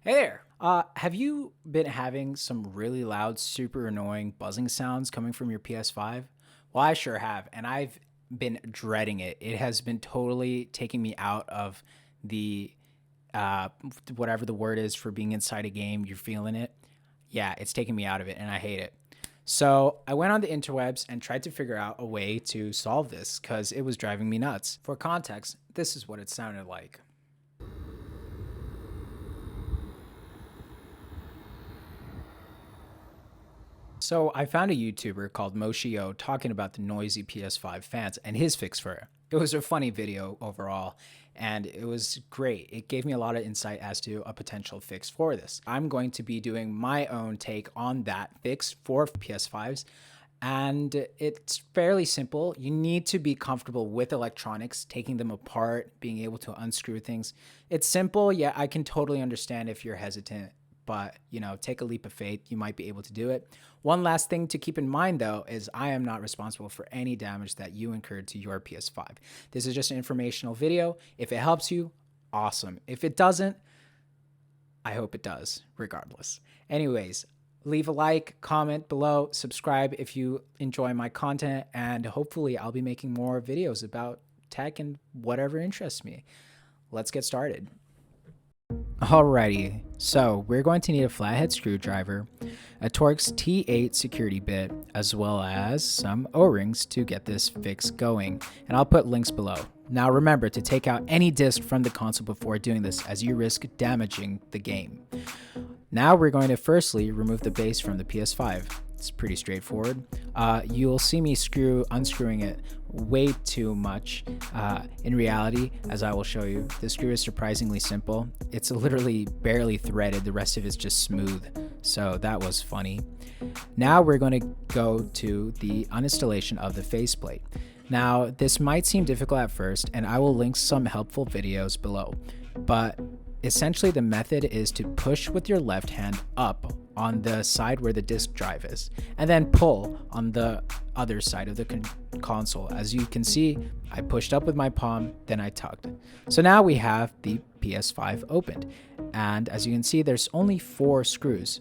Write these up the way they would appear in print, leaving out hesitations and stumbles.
Hey there. Have you been having some really loud, super annoying buzzing sounds coming from your PS5? Well, I sure have, and I've been dreading it. It has been totally taking me out of the uh, whatever the word is for being inside a game. You're feeling it. Yeah, it's taking me out of it, and I hate it. So I went on the interwebs and tried to figure out a way to solve this because it was driving me nuts. For context, this is what it sounded like. So I found a YouTuber called Moshio talking about the noisy PS5 fans and his fix for it. It was a funny video overall, and it was great. It gave me a lot of insight as to a potential fix for this. I'm going to be doing my own take on that fix for PS5s, and it's fairly simple. You need to be comfortable with electronics, taking them apart, being able to unscrew things. It's simple, yeah, I can totally understand if you're hesitant, but take a leap of faith. You might be able to do it. One last thing to keep in mind, though, is I am not responsible for any damage that you incurred to your PS5. This is just an informational video. If it helps you, awesome. If it doesn't, I hope it does, regardless. Anyways, leave a like, comment below, subscribe if you enjoy my content, and hopefully I'll be making more videos about tech and whatever interests me. Let's get started. Alrighty, so we're going to need a flathead screwdriver, a Torx T8 security bit, as well as some O-rings to get this fix going, and I'll put links below. Now remember to take out any disc from the console before doing this, as you risk damaging the game. Now we're going to firstly remove the base from the PS5. It's pretty straightforward. You'll see me unscrewing it way too much. In reality, as I will show you, the screw is surprisingly simple. It's literally barely threaded. The rest of it's just smooth. So that was funny. Now we're going to go to the uninstallation of the faceplate. Now this might seem difficult at first, and I will link some helpful videos below, but essentially the method is to push with your left hand up on the side where the disk drive is, and then pull on the other side of the console. As you can see, I pushed up with my palm, then I tugged. So now we have the PS5 opened, and as you can see, there's only 4 screws.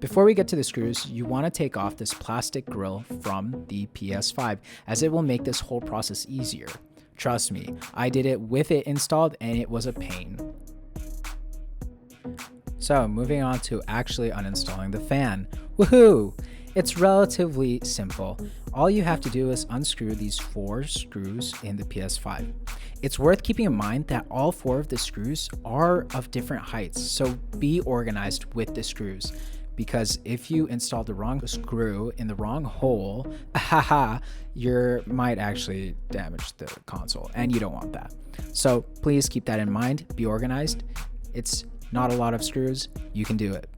Before we get to the screws, you want to take off this plastic grill from the PS5, as it will make this whole process easier. Trust me, I did it with it installed and it was a pain. So moving on to actually uninstalling the fan. Woohoo! It's relatively simple. All you have to do is unscrew these 4 screws in the PS5. It's worth keeping in mind that all 4 of the screws are of different heights, so be organized with the screws. Because if you install the wrong screw in the wrong hole, you might actually damage the console, and you don't want that. So please keep that in mind, be organized. It's not a lot of screws, you can do it.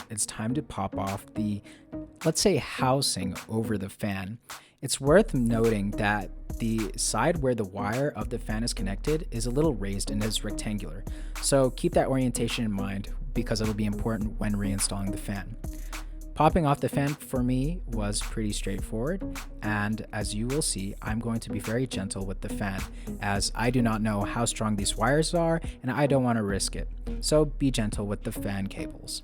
It's time to pop off the, let's say, housing over the fan. It's worth noting that the side where the wire of the fan is connected is a little raised and is rectangular. So keep that orientation in mind because it'll be important when reinstalling the fan. Popping off the fan for me was pretty straightforward, and as you will see, I'm going to be very gentle with the fan as I do not know how strong these wires are and I don't want to risk it. So be gentle with the fan cables.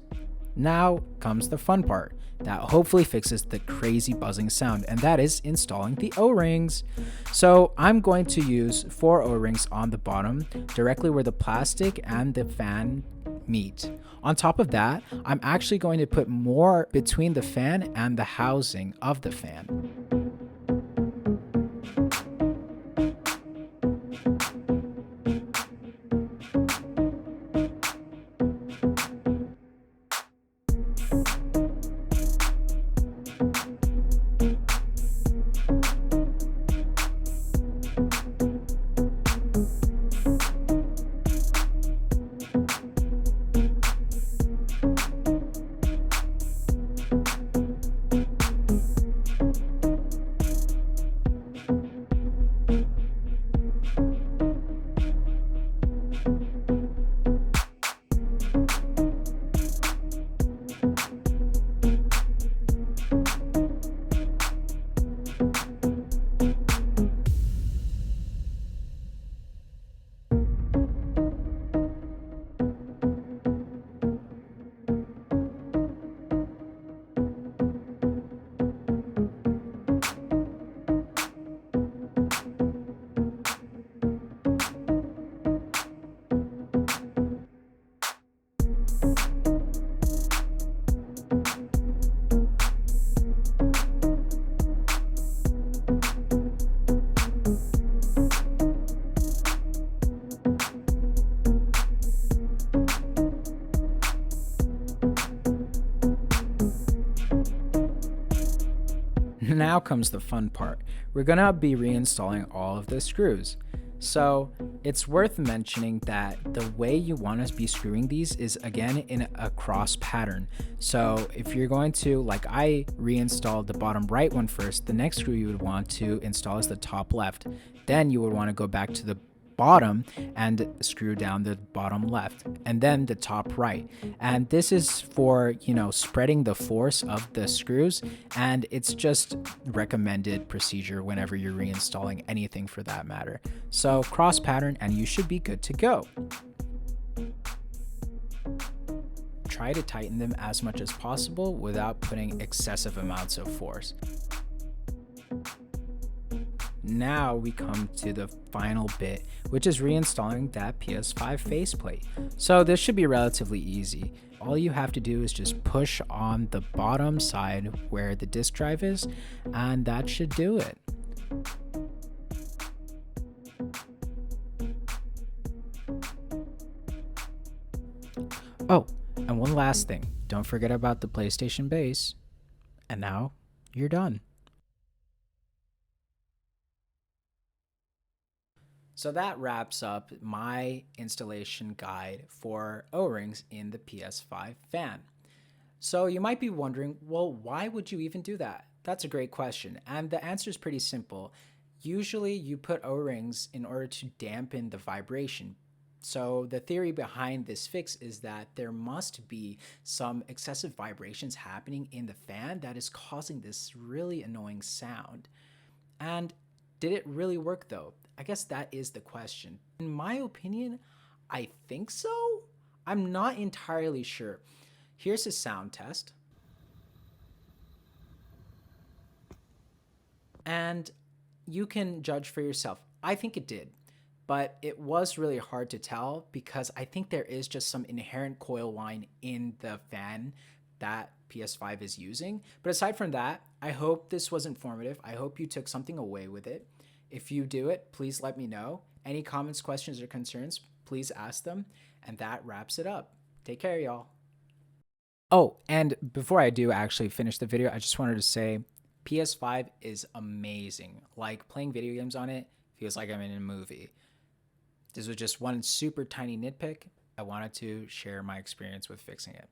Now comes the fun part that hopefully fixes the crazy buzzing sound, and that is installing the O-rings. So I'm going to use 4 O-rings on the bottom, directly where the plastic and the fan meet. On top of that, I'm actually going to put more between the fan and the housing of the fan. Now comes the fun part. We're gonna be reinstalling all of the screws. So it's worth mentioning that the way you want to be screwing these is again in a cross pattern. So if you're going to, like I reinstalled the bottom right one first, the next screw you would want to install is the top left. Then you would want to go back to the bottom and screw down the bottom left, and then the top right. And this is for, spreading the force of the screws, and it's just recommended procedure whenever you're reinstalling anything for that matter. So cross pattern and you should be good to go. Try to tighten them as much as possible without putting excessive amounts of force. Now we come to the final bit, which is reinstalling that PS5 faceplate. So this should be relatively easy. All you have to do is just push on the bottom side where the disk drive is, and that should do it. Oh, and one last thing. Don't forget about the PlayStation Base. And now you're done. So that wraps up my installation guide for O-rings in the PS5 fan. So you might be wondering, well, why would you even do that? That's a great question. And the answer is pretty simple. Usually you put O-rings in order to dampen the vibration. So the theory behind this fix is that there must be some excessive vibrations happening in the fan that is causing this really annoying sound. And did it really work though? I guess that is the question. In my opinion, I think so. I'm not entirely sure. Here's a sound test. And you can judge for yourself. I think it did, but it was really hard to tell because I think there is just some inherent coil whine in the fan that PS5 is using. But aside from that, I hope this was informative. I hope you took something away with it. If you do it, please let me know. Any comments, questions, or concerns, please ask them. And that wraps it up. Take care, y'all. Oh, and before I do actually finish the video, I just wanted to say PS5 is amazing. Like playing video games on it feels like I'm in a movie. This was just one super tiny nitpick. I wanted to share my experience with fixing it.